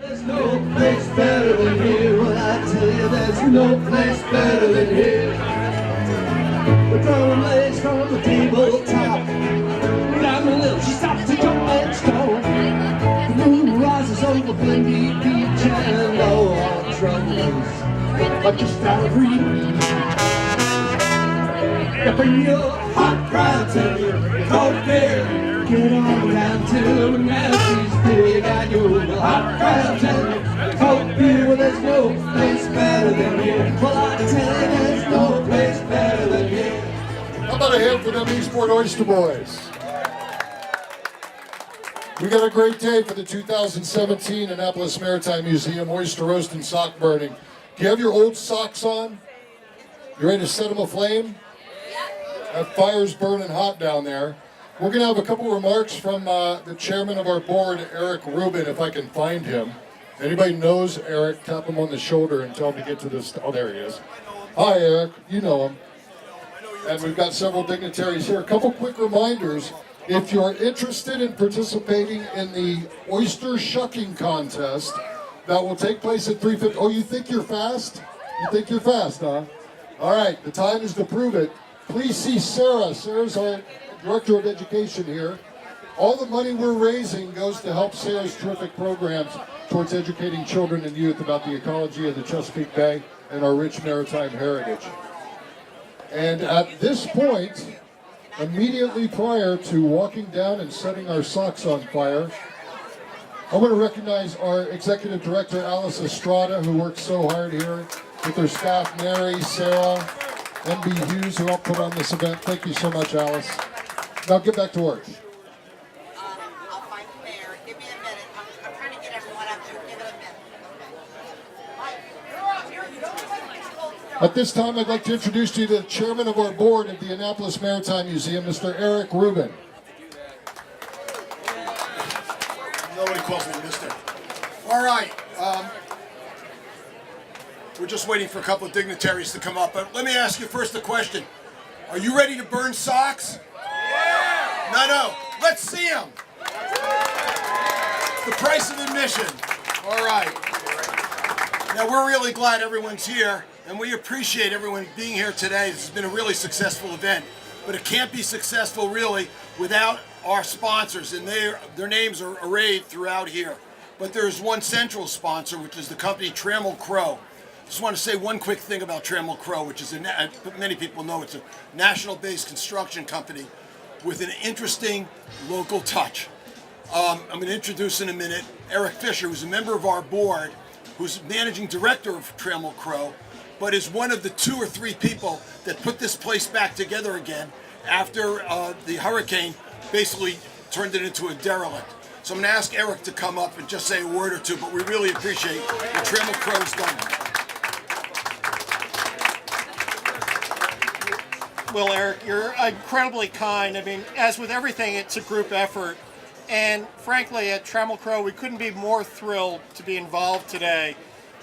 There's no place better than here. Well, I tell you, there's no place better than here. The drum lays from the tabletop. Down the hill, she stops to jump and stone. The moon rises over Blindy Beach, and all our troubles are just out of reach. You bring your hot crowds and your cold beer. Get on down to Nancy's Pig and you'll hot crabs and cold beer. Well, there's no place better than here. Well, I tell you, there's no place better than here. How about a hand for them Eastport Oyster Boys? We got a great day for the 2017 Annapolis Maritime Museum Oyster Roast and Sock Burning. Do you have your old socks on? You ready to set them aflame? That fire's burning hot down there. We're going to have a couple remarks from the chairman of our board, Eric Rubin, if I can find him. Anybody knows Eric, tap him on the shoulder and tell him to get to this. Oh, there he is. Hi, Eric. You know him. And we've got several dignitaries here. A couple quick reminders. If you're interested in participating in the oyster shucking contest, that will take place at 3:50. Oh, you think you're fast? You think you're fast, huh? All right, the time is to prove it. Please see Sarah. Sarah's our Director of Education here. All the money we're raising goes to help Sarah's terrific programs towards educating children and youth about the ecology of the Chesapeake Bay and our rich maritime heritage. And at this point, immediately prior to walking down and setting our socks on fire, I want to recognize our Executive Director, Alice Estrada, who works so hard here, with her staff, Mary, Sarah, MB Hughes, who helped put on this event. Thank you so much, Alice. Now get back to work. I'll find the mayor. Give me a minute. I'm trying to get everyone up here. Give it a minute. At this time, I'd like to introduce to you the chairman of our board of the Annapolis Maritime Museum, Mr. Eric Rubin. Nobody calls me mister. All right. We're just waiting for a couple of dignitaries to come up. But let me ask you first a question. Are you ready to burn socks? Yeah! No. Let's see them. The price of admission. All right. Now, we're really glad everyone's here, and we appreciate everyone being here today. This has been a really successful event, but it can't be successful, really, without our sponsors, and their names are arrayed throughout here. But there's one central sponsor, which is the company Trammell Crow. Just want to say one quick thing about Trammell Crow, which is many people know it's a national-based construction company with an interesting local touch. I'm going to introduce in a minute Eric Fisher, who's a member of our board, who's managing director of Trammell Crow, but is one of the 2 or 3 people that put this place back together again after the hurricane basically turned it into a derelict. So I'm going to ask Eric to come up and just say a word or two, but we really appreciate what Trammell Crow's done. Well, Eric, you're incredibly kind. I mean, as with everything, it's a group effort. And frankly, at Trammell Crow, we couldn't be more thrilled to be involved today.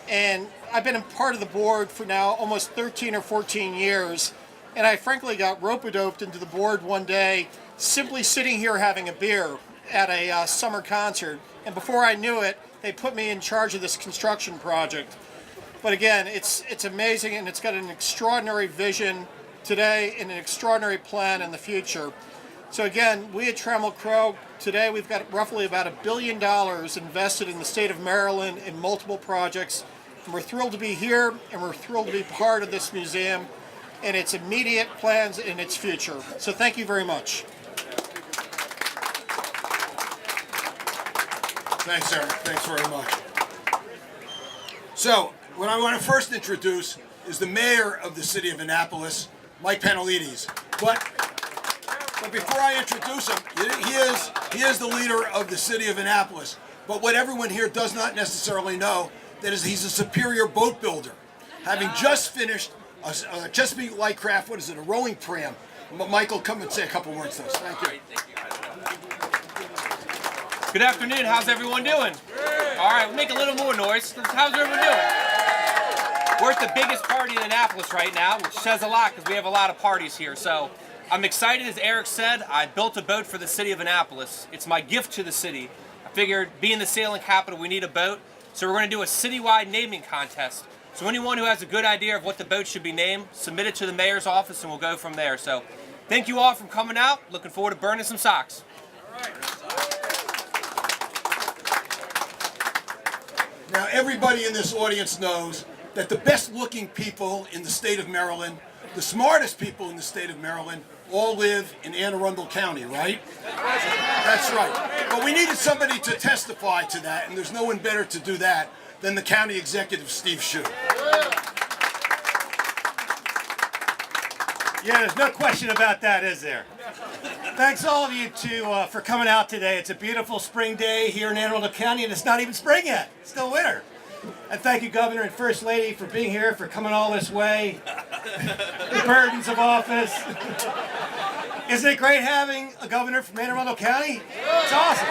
And I've been a part of the board for now almost 13 or 14 years. And I frankly got rope-a-doped into the board one day, simply sitting here having a beer at a summer concert. And before I knew it, they put me in charge of this construction project. But again, it's amazing, and it's got an extraordinary vision today and an extraordinary plan in the future. So again, we at Trammell Crow, today we've got roughly about $1 billion invested in the state of Maryland in multiple projects. And we're thrilled to be here, and we're thrilled to be part of this museum and its immediate plans and its future. So thank you very much. Thanks, Eric. Thanks very much. So, what I want to first introduce is the mayor of the city of Annapolis, Mike Panelides. But before I introduce him, he is the leader of the city of Annapolis. But what everyone here does not necessarily know, that is he's a superior boat builder, having just finished a Chesapeake Lightcraft, what is it, a rowing pram. Michael, come and say a couple words to us. Thank you. Good afternoon. How's everyone doing? All right, we'll make a little more noise. How's everyone doing? We're at the biggest party in Annapolis right now, which says a lot because we have a lot of parties here. So I'm excited, as Eric said. I built a boat for the city of Annapolis. It's my gift to the city. I figured, being the sailing capital, we need a boat. So we're going to do a citywide naming contest. So anyone who has a good idea of what the boat should be named, submit it to the mayor's office and we'll go from there. So thank you all for coming out. Looking forward to burning some socks. Now, everybody in this audience knows that the best looking people in the state of Maryland, the smartest people in the state of Maryland, all live in Anne Arundel County, right? That's right. But we needed somebody to testify to that, and there's no one better to do that than the county executive, Steve Shue. Yeah, there's no question about that, is there? Thanks all of you for coming out today. It's a beautiful spring day here in Anne Arundel County, and it's not even spring yet. It's still winter. And thank you, Governor and First Lady, for being here, for coming all this way. The burdens of office. Isn't it great having a governor from Anne Arundel County? It's awesome.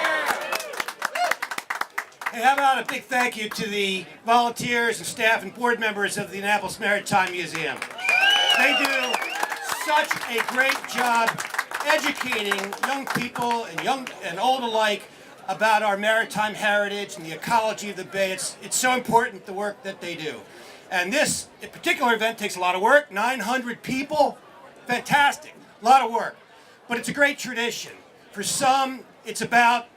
Hey, how about a big thank you to the volunteers and staff and board members of the Annapolis Maritime Museum. They do such a great job educating young people and young and old alike about our maritime heritage and the ecology of the bay. It's so important, the work that they do. And this particular event takes a lot of work, 900 people, fantastic, a lot of work. But it's a great tradition. For some, it's about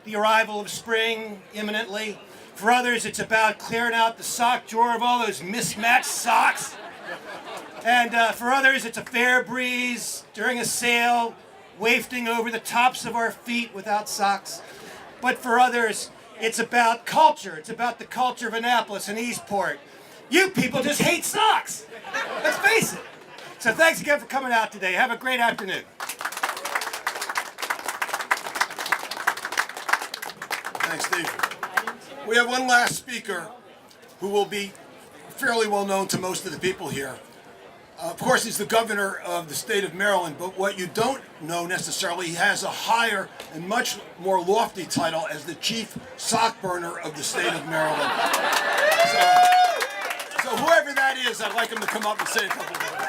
the arrival of spring imminently. For others, it's about clearing out the sock drawer of all those mismatched socks. And for others, it's a fair breeze during a sail, wafting over the tops of our feet without socks. But for others, it's about culture. It's about the culture of Annapolis and Eastport. You people just hate socks. Let's face it. So thanks again for coming out today. Have a great afternoon. Thanks, Steve. We have one last speaker who will be fairly well known to most of the people here. Of course, he's the governor of the state of Maryland, but what you don't know necessarily, he has a higher and much more lofty title as the chief sock burner of the state of Maryland. So whoever that is, I'd like him to come up and say a couple of words.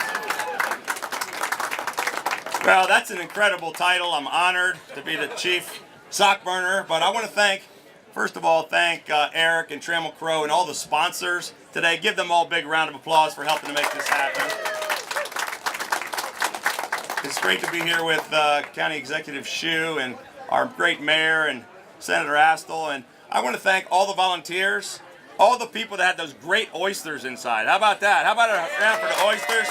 Well, that's an incredible title. I'm honored to be the chief sock burner, but I want to first of all, thank Eric and Trammell Crow and all the sponsors today. Give them all a big round of applause for helping to make this happen. It's great to be here with County Executive Shue and our great mayor and Senator Astle. And I want to thank all the volunteers, all the people that had those great oysters inside. How about that? How about a round for the oysters?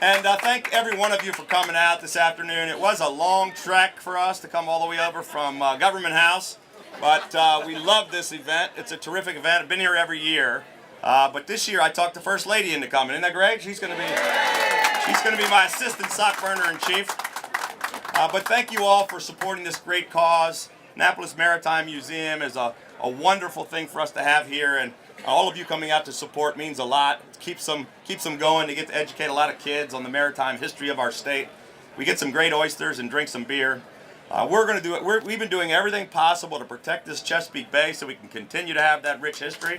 And thank every one of you for coming out this afternoon. It was a long trek for us to come all the way over from Government House, but we love this event. It's a terrific event. I've been here every year, but this year I talked the First Lady into coming. Isn't that great? She's going to be my assistant sock burner in chief. But thank you all for supporting this great cause. Annapolis Maritime Museum is a wonderful thing for us to have here, and all of you coming out to support means a lot. Keeps them going to get to educate a lot of kids on the maritime history of our state. We get some great oysters and drink some beer. We're going to do it. We've been doing everything possible to protect this Chesapeake Bay so we can continue to have that rich history.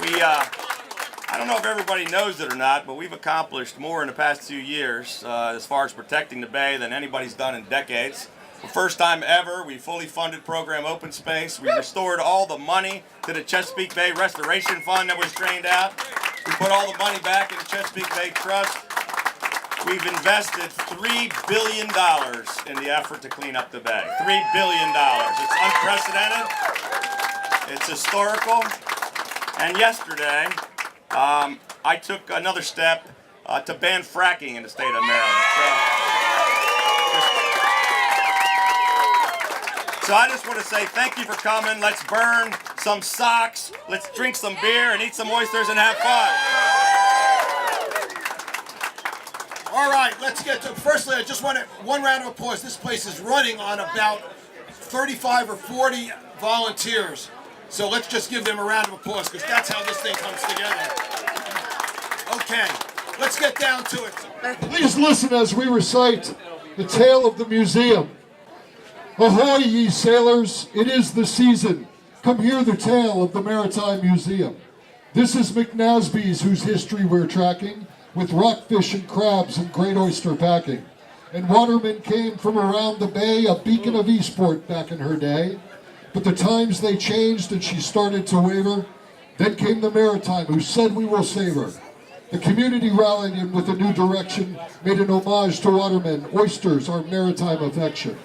I don't know if everybody knows it or not, but we've accomplished more in the past few years as far as protecting the bay than anybody's done in decades. For the first time ever, we fully funded program Open Space. We restored all the money to the Chesapeake Bay Restoration Fund that was drained out. We put all the money back in the Chesapeake Bay Trust. We've invested $3 billion in the effort to clean up the bay. $3 billion. It's unprecedented. It's historical. And yesterday, I took another step to ban fracking in the state of Maryland. So I just want to say thank you for coming. Let's burn some socks. Let's drink some beer and eat some oysters and have fun. All right, let's get to, firstly, I just want one round of applause. This place is running on about 35 or 40 volunteers. So let's just give them a round of applause because that's how this thing comes together. Okay, let's get down to it. Please listen as we recite the tale of the museum. Ahoy, ye sailors, it is the season. Come hear the tale of the Maritime Museum. This is McNasby's, whose history we're tracking, with rockfish and crabs and great oyster packing. and watermen came from around the bay, a beacon of Eastport back in her day. But the times they changed and she started to waver. Then came the Maritime, who said we will save her. The community rallied in with a new direction, made an homage to watermen, oysters, our maritime affection.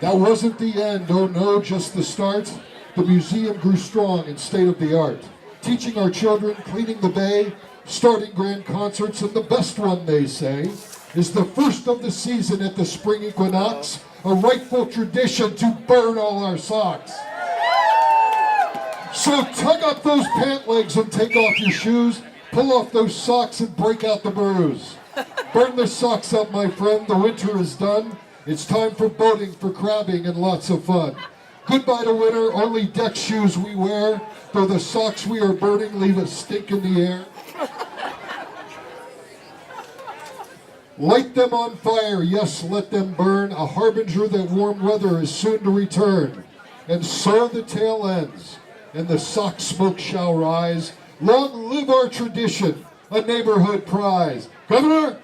That wasn't the end, oh no, just the start. The museum grew strong and state-of-the-art, teaching our children, cleaning the bay, starting grand concerts, and the best one, they say, is the first of the season at the spring equinox, a rightful tradition to burn all our socks. So tug up those pant legs and take off your shoes, pull off those socks and break out the brews. Burn the socks up, my friend, the winter is done. It's time for boating, for crabbing, and lots of fun. Goodbye to winter, only deck shoes we wear, though the socks we are burning leave a stink in the air. Light them on fire, yes, let them burn, a harbinger that warm weather is soon to return. And so the tale ends, and the sock smoke shall rise. Long live our tradition, a neighborhood prize. Governor!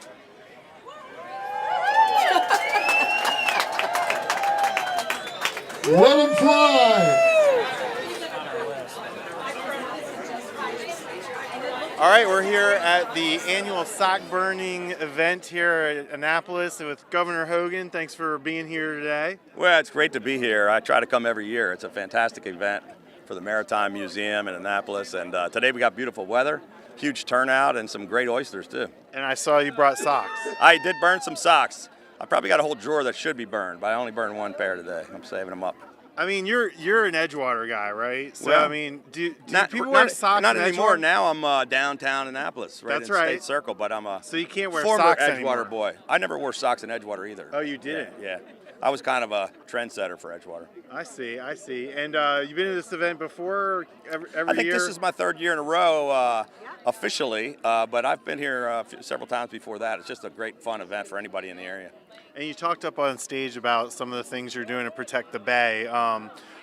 Let them fly! All right, we're here at the annual sock burning event here at Annapolis with Governor Hogan. Thanks for being here today. Well, it's great to be here. I try to come every year. It's a fantastic event for the Maritime Museum in Annapolis, and today we got beautiful weather, huge turnout, and some great oysters too. And I saw you brought socks. I did burn some socks. I probably got a whole drawer that should be burned, but I only burned one pair today. I'm saving them up. I mean, you're an Edgewater guy, right? So Well, I mean, do Not, people not, wear socks? not in anymore. Edgewater? Now I'm downtown Annapolis, right That's in right. State Circle, but I'm a So you can't wear former socks Edgewater anymore. boy. I never wore socks in Edgewater either. Oh, you didn't? Yeah. I was kind of a trendsetter for Edgewater. I see. And you've been to this event before every I think year? this is my third year in a row officially, but I've been here several times before that. It's just a great, fun event for anybody in the area. And you talked up on stage about some of the things you're doing to protect the bay.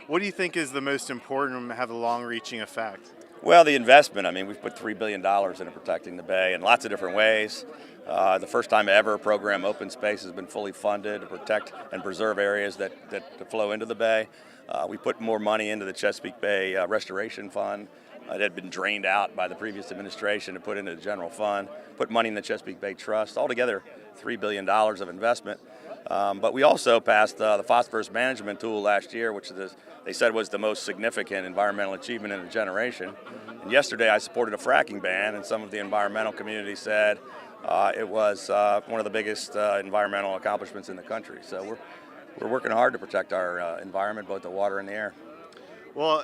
What do you think is the most important and have a long-reaching effect? Well, the investment. I mean, we've put $3 billion into protecting the bay in lots of different ways. The first time ever, program Open Space has been fully funded to protect and preserve areas that flow into the bay. We put more money into the Chesapeake Bay Restoration Fund. It had been drained out by the previous administration to put into the general fund. Put money in the Chesapeake Bay Trust. Altogether, $3 billion of investment. But we also passed the phosphorus management tool last year, which they said was the most significant environmental achievement in a generation. And yesterday I supported a fracking ban, and some of the environmental community said it was one of the biggest environmental accomplishments in the country. So we're working hard to protect our environment, both the water and the air. Well,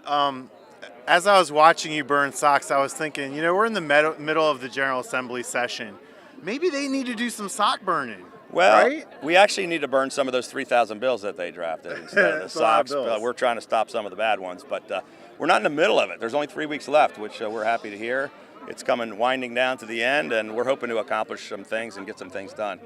as I was watching you burn socks, I was thinking, we're in the middle of the General Assembly session. Maybe they need to do some sock burning. Well, right? We actually need to burn some of those 3,000 bills that they drafted instead of the That's a lot of socks. bills. We're trying to stop some of the bad ones, but we're not in the middle of it. There's only 3 weeks left, which we're happy to hear. It's winding down to the end, and we're hoping to accomplish some things and get some things done.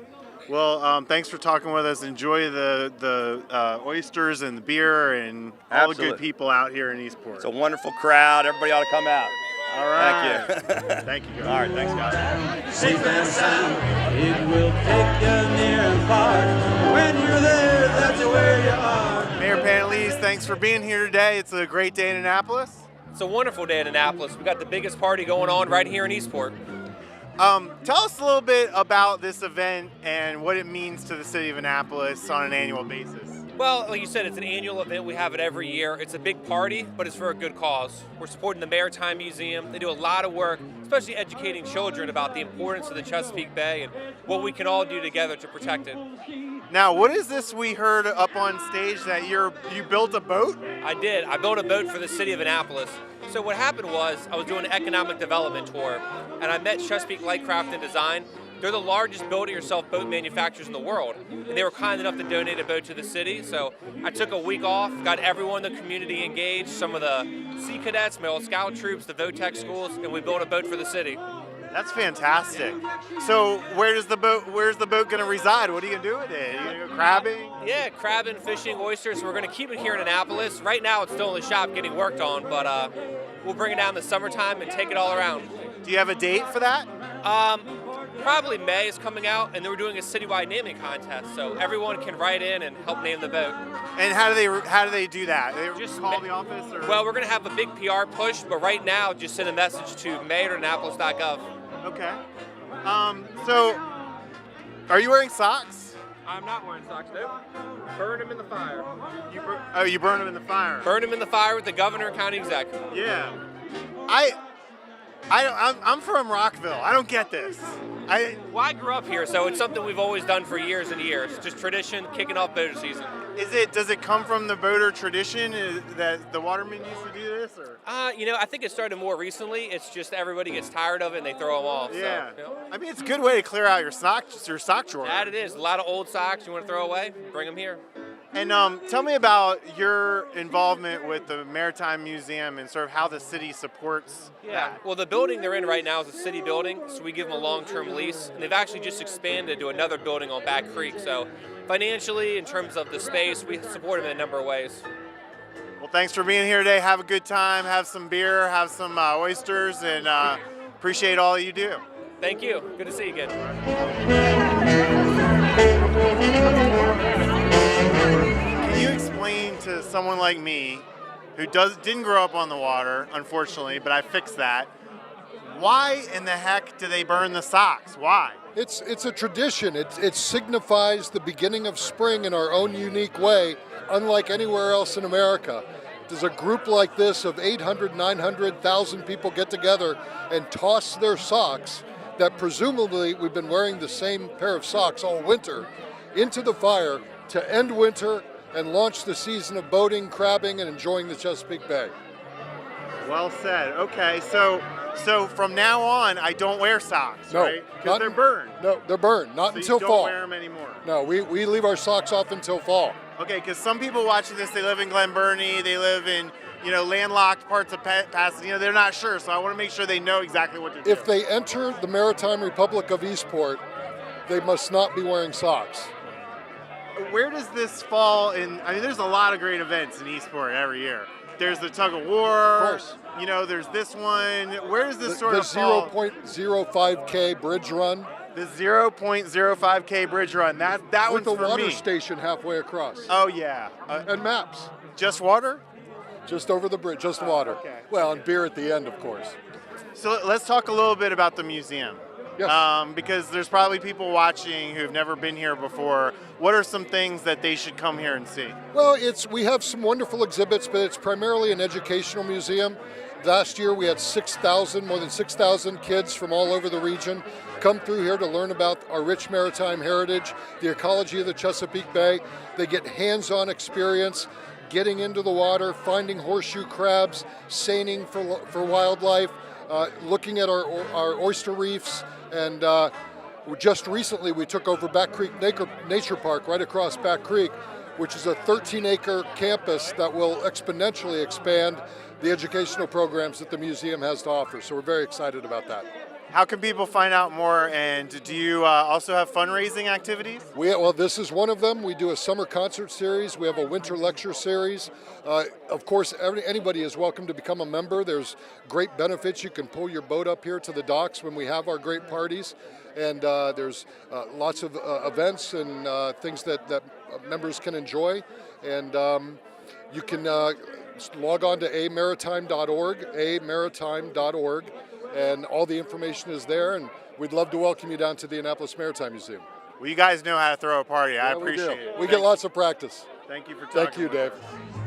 Well, thanks for talking with us. Enjoy the oysters and the beer and all the good Absolutely. people out here in Eastport. It's a wonderful crowd. Everybody ought to come out. All right. Thank you. Thank you, guys. All right, thanks, guys. Safe and sound, it will take you near and far. When you're there, that's where you are. Mayor Paley, thanks for being here today. It's a great day in Annapolis. It's a wonderful day in Annapolis. We got the biggest party going on right here in Eastport. Tell us a little bit about this event and what it means to the city of Annapolis on an annual basis. Well, like you said, it's an annual event. We have it every year. It's a big party, but it's for a good cause. We're supporting the Maritime Museum. They do a lot of work, especially educating children about the importance of the Chesapeake Bay and what we can all do together to protect it. Now, what is this we heard up on stage that you built a boat? I did. I built a boat for the city of Annapolis. So what happened was I was doing an economic development tour, and I met Chesapeake Lightcraft and Design. They're the largest build-it-yourself boat manufacturers in the world, and they were kind enough to donate a boat to the city. So I took a week off, got everyone in the community engaged, some of the Sea Cadets, Male Scout troops, the VOTEC schools, and we built a boat for the city. That's fantastic. So where's the boat going to reside? What are you going to do with it? Are you going to go crabbing? Yeah, crabbing, fishing, oysters. So we're going to keep it here in Annapolis. Right now it's still in the shop getting worked on, but we'll bring it down in the summertime and take it all around. Do you have a date for that? Probably May is coming out, and then we're doing a citywide naming contest, so everyone can write in and help name the boat. And how do they do that? They just call the office? Or? Well, we're going to have a big PR push, but right now, just send a message to mayor@annapolis.gov. Okay. So, are you wearing socks? I'm not wearing socks, no. Burn them in the fire. You burn them in the fire. Burn them in the fire with the governor and county exec. Yeah. I'm from Rockville. I don't get this. Well, I grew up here, so it's something we've always done for years and years. Just tradition, kicking off boater season. Does it come from the boater tradition that the watermen used to do this, or? I think it started more recently. It's just everybody gets tired of it and they throw them off. Yeah. So, I mean, it's a good way to clear out your sock drawer. That it is. A lot of old socks you want to throw away, bring them here. And tell me about your involvement with the Maritime Museum and sort of how the city supports that. Well, the building they're in right now is a city building, so we give them a long-term lease. And they've actually just expanded to another building on Back Creek. So financially, in terms of the space, we support them in a number of ways. Well, thanks for being here today. Have a good time. Have some beer, have some oysters, and appreciate all you do. Thank you. Good to see you again. Can you explain to someone like me, who didn't grow up on the water, unfortunately, but I fixed that, why in the heck do they burn the socks? Why? It's a tradition. It signifies the beginning of spring in our own unique way, unlike anywhere else in America. Does a group like this of 800, 900,000 people get together and toss their socks that presumably we've been wearing the same pair of socks all winter into the fire to end winter and launch the season of boating, crabbing, and enjoying the Chesapeake Bay. Well said. Okay, so from now on, I don't wear socks, No, right? Because they're burned. No, they're burned. Not So until you don't fall. wear them anymore. No, we leave our socks off until fall. Okay, because some people watching this, they live in Glen Burnie, they live in landlocked parts of Pasadena. They're not sure, so I want to make sure they know exactly what to do. If they enter the Maritime Republic of Eastport, they must not be wearing socks. Where does this fall in? I mean, there's a lot of great events in Eastport every year. There's the tug of war. Of course. There's this one. Where does this sort the of fall? 0.05K bridge run. The 0.05K bridge run. That with one's the for water me. station halfway across. Oh yeah. And maps. Just water? Just over the bridge, just water. Okay. Well, and beer at the end, of course. So let's talk a little bit about the museum. Yes. Because there's probably people watching who've never been here before. What are some things that they should come here and see? Well, we have some wonderful exhibits, but it's primarily an educational museum. Last year we had more than 6,000 kids from all over the region come through here to learn about our rich maritime heritage, the ecology of the Chesapeake Bay. They get hands-on experience getting into the water, finding horseshoe crabs, seining for wildlife, looking at our oyster reefs, and just recently we took over Back Creek Nature Park right across Back Creek, which is a 13-acre campus that will exponentially expand the educational programs that the museum has to offer. So we're very excited about that. How can people find out more, and do you also have fundraising activities? Well, this is one of them. We do a summer concert series. We have a winter lecture series. Of course, anybody is welcome to become a member. There's great benefits. You can pull your boat up here to the docks when we have our great parties. And there's lots of events and things that members can enjoy. And you can log on to amaritime.org, and all the information is there, and we'd love to welcome you down to the Annapolis Maritime Museum. Well, you guys know how to throw a party. I appreciate it. We get lots of practice. Thank you for talking. Thank you, Dave.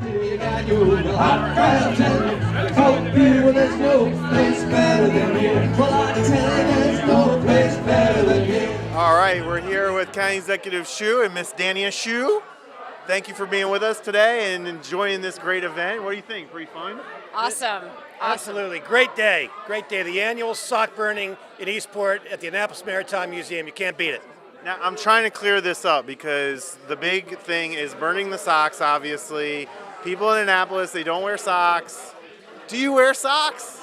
You got your hot crabs and cold beer. Well, there's no place better than here. Well, I tell you, there's no place better than here. All right, we're here with County Executive Shu and Miss Dania Shu. Thank you for being with us today and enjoying this great event. What do you think? Pretty fun? Awesome. Absolutely. Great day. Great day. The annual sock burning in Eastport at the Annapolis Maritime Museum. You can't beat it. Now, I'm trying to clear this up because the big thing is burning the socks, obviously. People in Annapolis, they don't wear socks. Do you wear socks?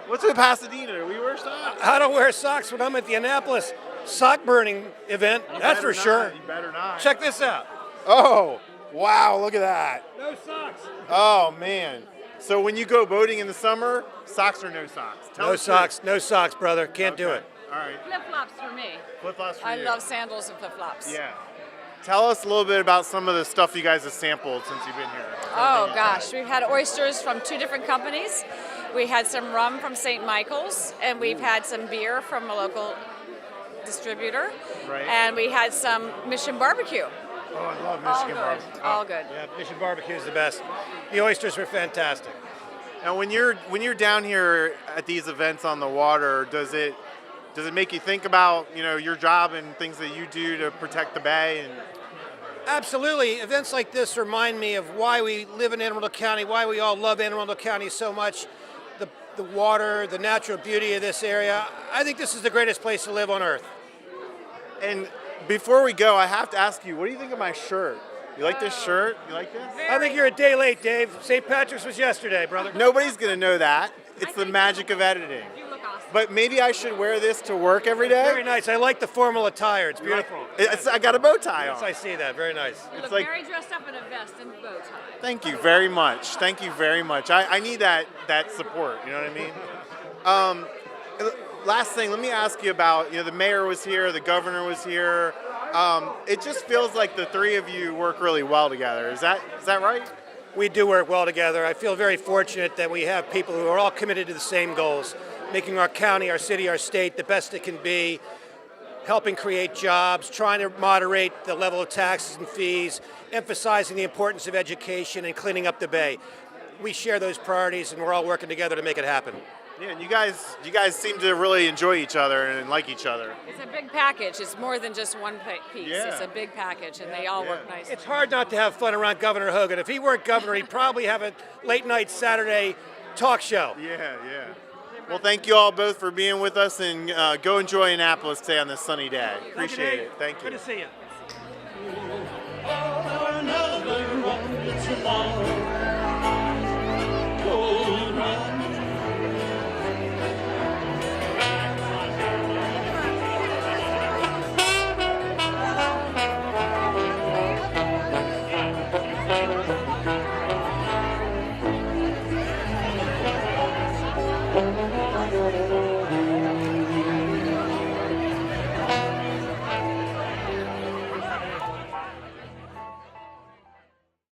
What's with Pasadena? Do we wear socks? I don't wear socks when I'm at the Annapolis sock burning event. That's for sure. You better not. Check this out. Oh, wow, look at that. No socks. Oh, man. So when you go boating in the summer, socks or no socks? Tell No us socks. No socks, brother. Can't do it. All right. Flip-flops for me. Flip-flops for I you. love sandals and flip-flops. Yeah. Tell us a little bit about some of the stuff you guys have sampled since you've been here. Oh gosh, we've had oysters from 2 different companies. We had some rum from St. Michael's, and we've had some beer from a local distributor. Right. And we had some Mission barbecue. Oh, I love All Michigan good. barbecue. All good. Yeah, Mission barbecue is the best. The oysters were fantastic. Now, when you're down here at these events on the water, does it make you think about your job and things that you do to protect the bay? And Absolutely. Events like this remind me of why we live in Anne Arundel County, why we all love Anne Arundel County so much. The water, the natural beauty of this area. I think this is the greatest place to live on earth. And before we go, I have to ask you, what do you think of my shirt? You like this shirt? You like this? I think you're a day late, Dave. St. Patrick's was yesterday, brother. Nobody's gonna know that. It's the magic of editing. You look awesome. But maybe I should wear this to work every day. Very nice. I like the formal attire. It's beautiful. I got a bow tie Yes, on. I see that. Very nice. You It's look like- very dressed up in a vest and bow tie. Thank you very much. Thank you very much. I need that support. You know what I mean? Last thing, let me ask you about. The mayor was here, the governor was here. It just feels like the three of you work really well together. Is that right? We do work well together. I feel very fortunate that we have people who are all committed to the same goals, making our county, our city, our state the best it can be, helping create jobs, trying to moderate the level of taxes and fees, emphasizing the importance of education and cleaning up the bay. We share those priorities, and we're all working together to make it happen. Yeah, and you guys seem to really enjoy each other and like each other. It's a big package. It's more than just one piece. Yeah. It's a big package, and they all work nicely. It's hard not to have fun around Governor Hogan. If he weren't governor, he'd probably have a late-night Saturday talk show. Yeah. Well, thank you all both for being with us, and go enjoy Annapolis today on this sunny day. Appreciate it. Thank you. Good to see you. Another one tomorrow. Go run.